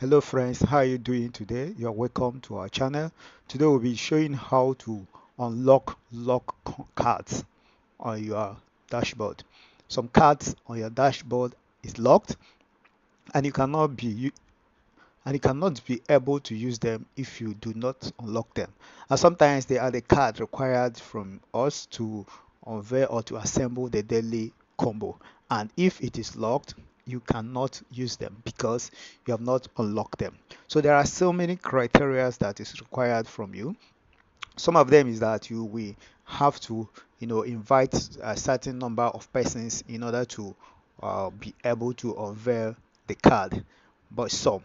Hello friends, how are you doing today? You're welcome to our channel. Today we'll be showing how to unlock cards on your dashboard. Some cards on your dashboard is locked and you cannot be able to use them if you do not unlock them. And sometimes they are the cards required from us to unveil or to assemble the daily combo. And if it is locked, you cannot use them because you have not unlocked them. So there are so many criteria that is required from you. Some of them is that you will have to, invite a certain number of persons in order to be able to unveil the card. But some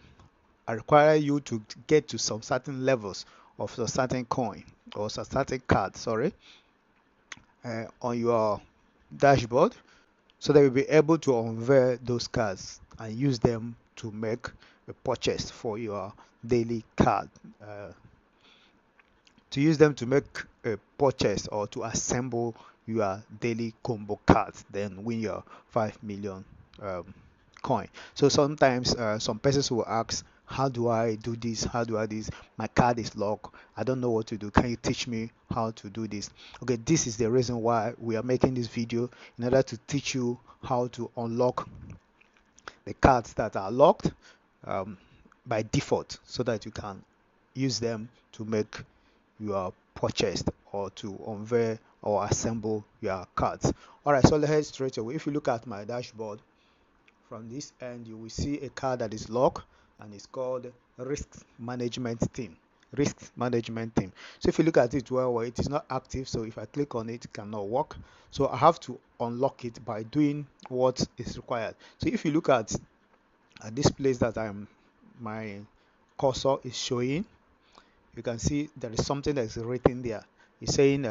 I require you to get to some certain levels of a certain coin or a certain card, sorry, on your dashboard so that you'll be able to unveil those cards and use them to make a purchase for your daily card. Uh, to use them to make a purchase or to assemble your daily combo cards, then win your 5 million um, coin. So sometimes some persons will ask, how do I do this? How do I do this? My card is locked. I don't know what to do. Can you teach me how to do this? Okay, this is the reason why we are making this video, in order to teach you how to unlock the cards that are locked um, by default so that you can use them to make your purchase or to unveil or assemble your cards. All right, so let's head straight away. If you look at my dashboard from this end, you will see a card that is locked and it's called risk management team. Risk management team. So if you look at it well, it is not active, so if I click on it, it cannot work. So I have to unlock it by doing what is required. So if you look at this place that my cursor is showing, you can see there is something that is written there. It's saying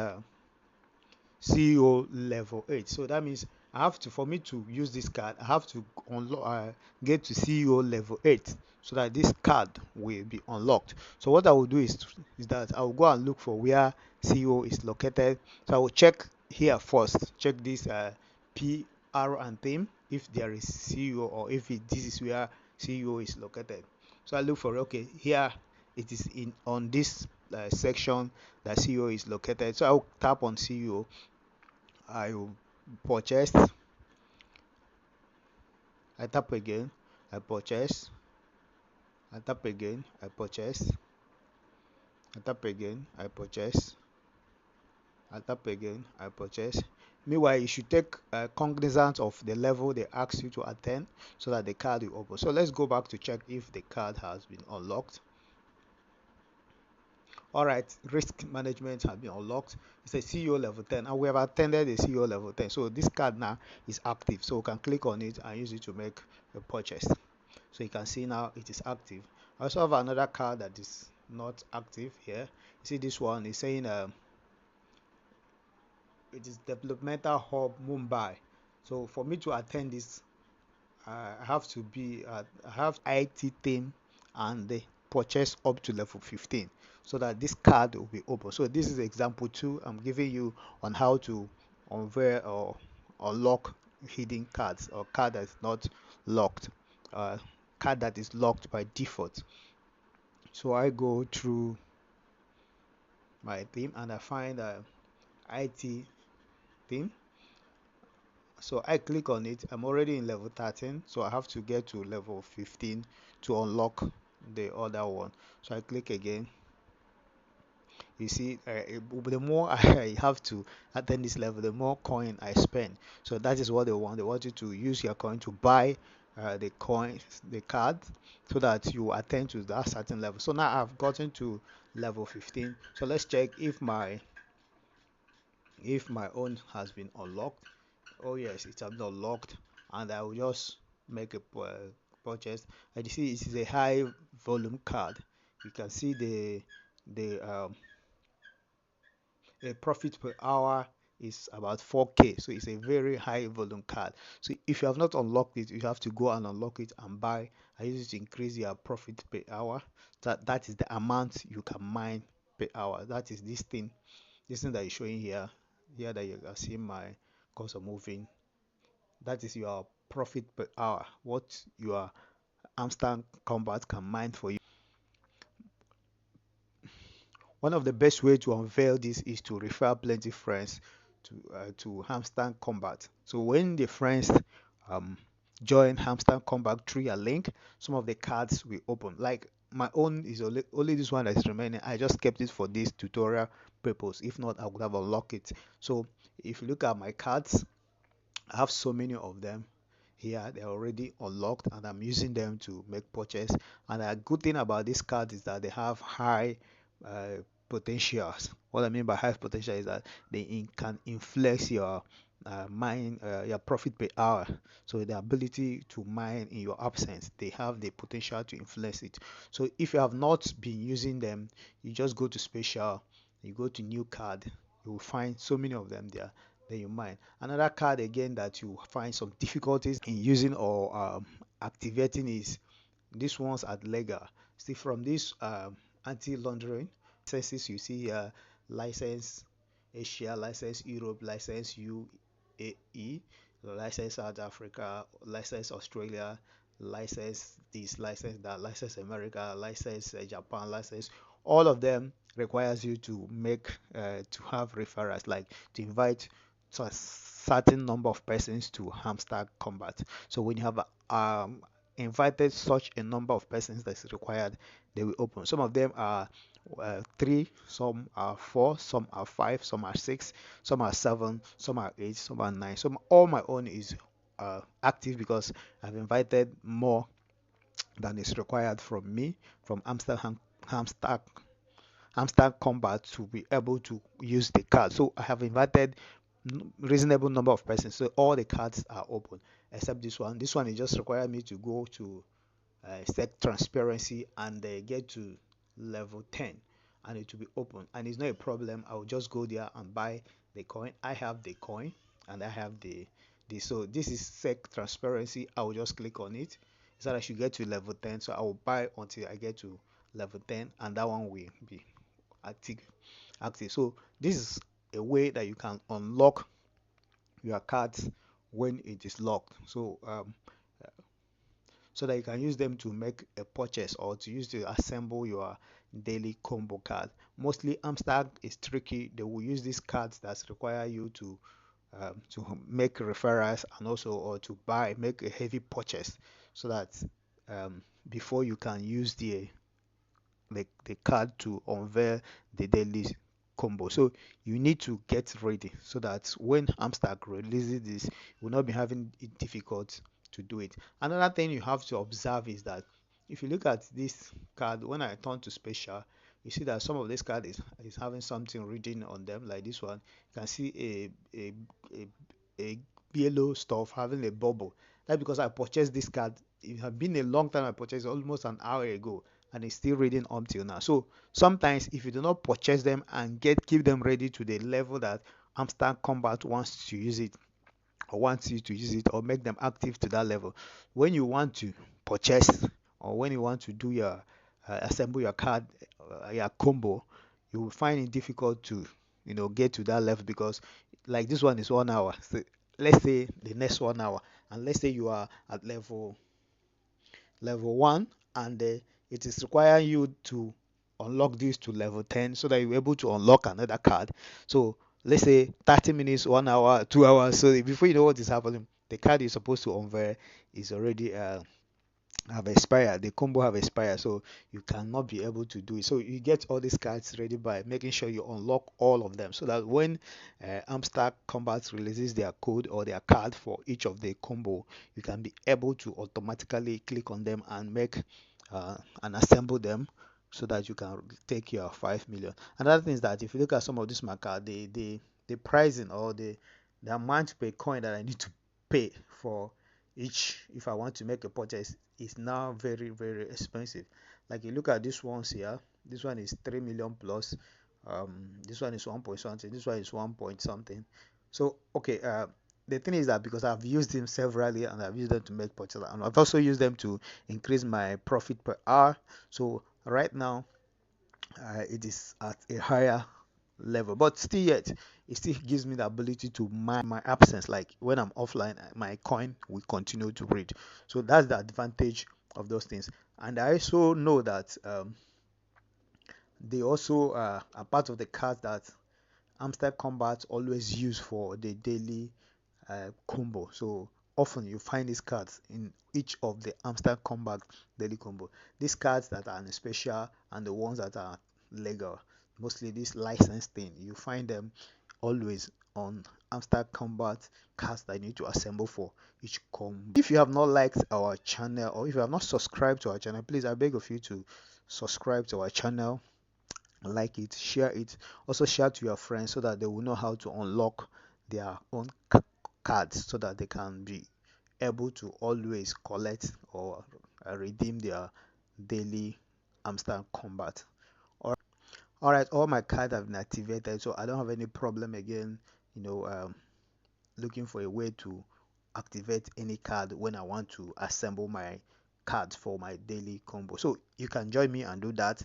CEO level 8. So that means I have to, for me to use this card, I have to get to CEO level 8 so that this card will be unlocked. So what I will do is that I will go and look for where CEO is located. So I will check here first, check this PR and theme, if there is CEO or if this is where CEO is located. So I look for, okay, here it is in on this section that CEO is located. So I will tap on CEO. I will purchase. I tap again. I purchase. I tap again. I purchase. I tap again. I purchase. I tap again. I purchase. Meanwhile, you should take cognizance of the level they ask you to attend so that the card will open. So let's go back to check if the card has been unlocked. All right, risk management has been unlocked. It's a CEO level 10 and we have attended the CEO level 10. So this card now is active, so we can click on it and use it to make a purchase. So you can see now it is active. I also have another card that is not active here. You see this one is saying it is developmental hub Mumbai. So for me to attend this, I have to be I have IT team and the purchase up to level 15 so that this card will be open. So this is example 2 I'm giving you on how to unveil or unlock hidden cards, or card that is not locked, uh, card that is locked by default. So I go through my theme and I find a IT theme. So I click on it. I'm already in level 13, so I have to get to level 15 to unlock the other one. So I click again. You see, the more I have to attain this level, the more coin I spend. So that is what they want. They want you to use your coin to buy the coins, the card, so that you attain to that certain level. So now I've gotten to level 15. So let's check if my own has been unlocked. Oh yes, it has been unlocked, and I will just make a purchase. And you see, it is a high volume card. You can see the profit per hour is about 4k, so it's a very high volume card. So if you have not unlocked it, you have to go and unlock it and buy. I use it to increase your profit per hour. That is the amount you can mine per hour. That is this thing that is showing here that you can see my cursor moving. That is your profit per hour, what you are Hamster Kombat can mine for you. One of the best way to unveil this is to refer plenty friends to Hamster Kombat. So when the friends um, join Hamster Kombat through a link, some of the cards will open. Like my own is only this one that is remaining. I just kept it for this tutorial purpose. If not, I would have unlocked it. So if you look at my cards, I have so many of them here. They're already unlocked and I'm using them to make purchase. And a good thing about this card is that they have high uh, potentials. What I mean by high potential is that they can influence your mine your profit per hour. So the ability to mine in your absence, they have the potential to influence it. So if you have not been using them, you just go to special, you go to new card, you will find so many of them there. Then you mine another card again that you find some difficulties in using or activating is this one's at legal. See from this anti-laundering licenses you see here, license Asia, license Europe, license UAE, license South Africa, license Australia, license this, license that, license America, license Japan, license. All of them requires you to make to have referrals, like to invite to a certain number of persons to Hamster Kombat. So when you have invited such a number of persons that's required, they will open. Some of them are three, some are four, some are five, some are six, some are seven, some are eight, some are nine. Some all my own is active because I've invited more than is required from me from Hamster Hamster Kombat to be able to use the card. So I have invited reasonable number of persons. So all the cards are open except this one. This one is just require me to go to set transparency and get to level 10 and it will be open, and it's not a problem. I will just go there and buy the coin. I have the coin and I have the so this is set transparency. I will just click on it so that I should get to level 10. So I will buy until I get to level 10 and that one will be active. So this is a way that you can unlock your cards when it is locked. So that you can use them to make a purchase or to use to assemble your daily combo card. Mostly Amstag is tricky. They will use these cards that require you to make referrals and also or to make a heavy purchase so that before you can use the card to unveil the daily combo. So you need to get ready so that when Amstack releases this, you will not be having it difficult to do it. Another thing you have to observe is that if you look at this card, when I turn to special, you see that some of this card is having something written on them, like this one. You can see a yellow stuff having a bubble. That's because I purchased this card. It had been a long time. I purchased almost an hour ago and it's still reading up till now. So sometimes if you do not purchase them and keep them ready to the level that Hamster Combat wants to use it or wants you to use it or make them active to that level, when you want to purchase or when you want to do your assemble your card your combo, you will find it difficult to get to that level because like this one is 1 hour. So let's say the next 1 hour, and let's say you are at level 1 and it is requiring you to unlock this to level 10 so that you're able to unlock another card. So let's say 30 minutes, 1 hour, 2 hours. So before you know what is happening, the card you're supposed to unveil is already have expired. The combo have expired, so you cannot be able to do it. So you get all these cards ready by making sure you unlock all of them so that when Hamster Combat releases their code or their card for each of the combo, you can be able to automatically click on them and make and assemble them so that you can take your 5 million. Another thing is that if you look at some of this marker, the pricing or the amount per coin that I need to pay for each if I want to make a purchase is now very very expensive. Like you look at this ones here, this one is 3 million plus, this one is 1 point something, this one is 1 point something. So okay, the thing is that because I've used them severally and I've used them to make purchases and I've also used them to increase my profit per hour. So right now it is at a higher level, but still yet it still gives me the ability to mine my absence. Like when I'm offline, my coin will continue to read. So that's the advantage of those things. And I also know that they also are part of the cards that Hamster Kombat always use for the daily combo. So often you find these cards in each of the Hamster Kombat daily combo. These cards that are special and the ones that are legal, mostly this licensed thing, you find them always on Hamster Kombat cards that you need to assemble for each combo. If you have not liked our channel, or if you have not subscribed to our channel, please I beg of you to subscribe to our channel, like it, share it, also share to your friends so that they will know how to unlock their own cards, so that they can be able to always collect or redeem their daily Hamster Kombat. All right, all my cards have been activated, so I don't have any problem again, you know, looking for a way to activate any card when I want to assemble my cards for my daily combo. So you can join me and do that.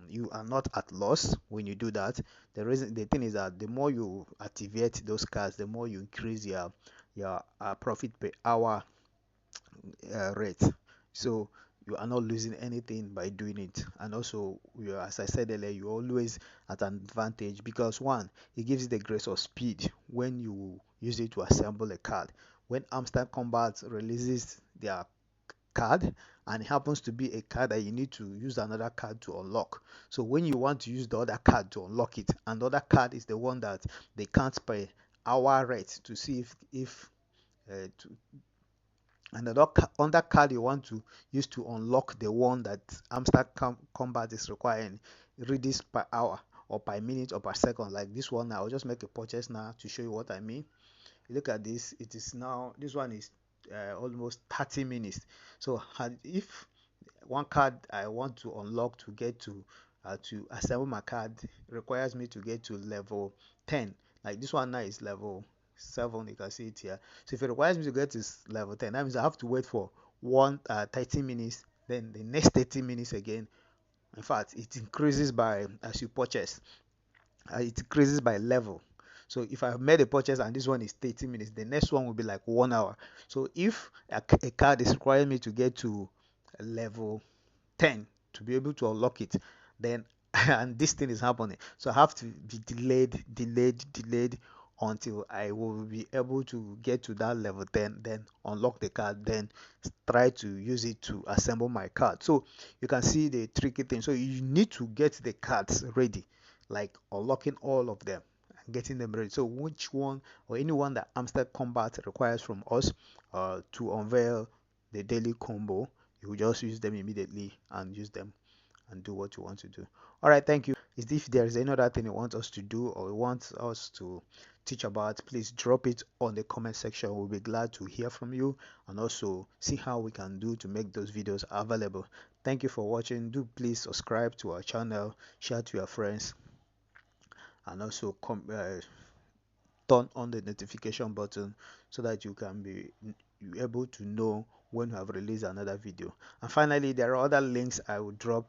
You are not at loss when you do that. The thing is that the more you activate those cards, the more you increase your profit per hour rate. So you are not losing anything by doing it. And also, as I said earlier, you're always at an advantage because one, it gives you the grace of speed when you use it to assemble a card. When Hamster Combat releases their card and it happens to be a card that you need to use another card to unlock, so when you want to use the other card to unlock it, and the other card is the one that they can't per hour rate to see if to, and the other card you want to use to unlock the one that Hamster Combat is requiring, read this per hour or per minute or per second. Like this one now, I'll just make a purchase now to show you what I mean. You look at this, it is now, this one is almost 30 minutes. So if one card I want to unlock to assemble my card requires me to get to level 10, like this one now is level 7, you can see it here. So if it requires me to get to level 10, that means I have to wait for 30 minutes, then the next 30 minutes again. In fact, it increases by as you purchase, it increases by level. So if I've made a purchase and this one is 30 minutes, the next one will be like 1 hour. So if a card is requiring me to get to level 10 to be able to unlock it, then and this thing is happening, so I have to be delayed until I will be able to get to that level 10, then unlock the card, then try to use it to assemble my card. So you can see the tricky thing. So you need to get the cards ready, like unlocking all of them and getting them ready. So which one or anyone that Hamster Combat requires from us to unveil the daily combo, you just use them immediately and use them and do what you want to do. All right, thank you. If there is any other thing you want us to do or you want us to teach about, please drop it on the comment section. We'll be glad to hear from you and also see how we can do to make those videos available. Thank you for watching. Do please subscribe to our channel, share to your friends, and also turn on the notification button so that you can be able to know when we have released another video. And finally, there are other links I will drop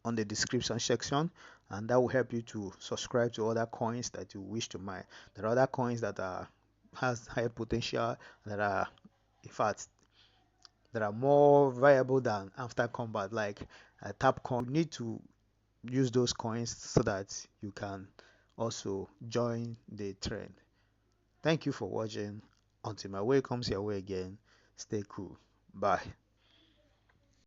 on the description section, and that will help you to subscribe to other coins that you wish to mine. There are other coins that are has high potential, that are in fact that are more viable than After Combat, like Tapcoin. You need to use those coins so that you can also join the trend. Thank you for watching. Until my way comes your way again, stay cool. Bye.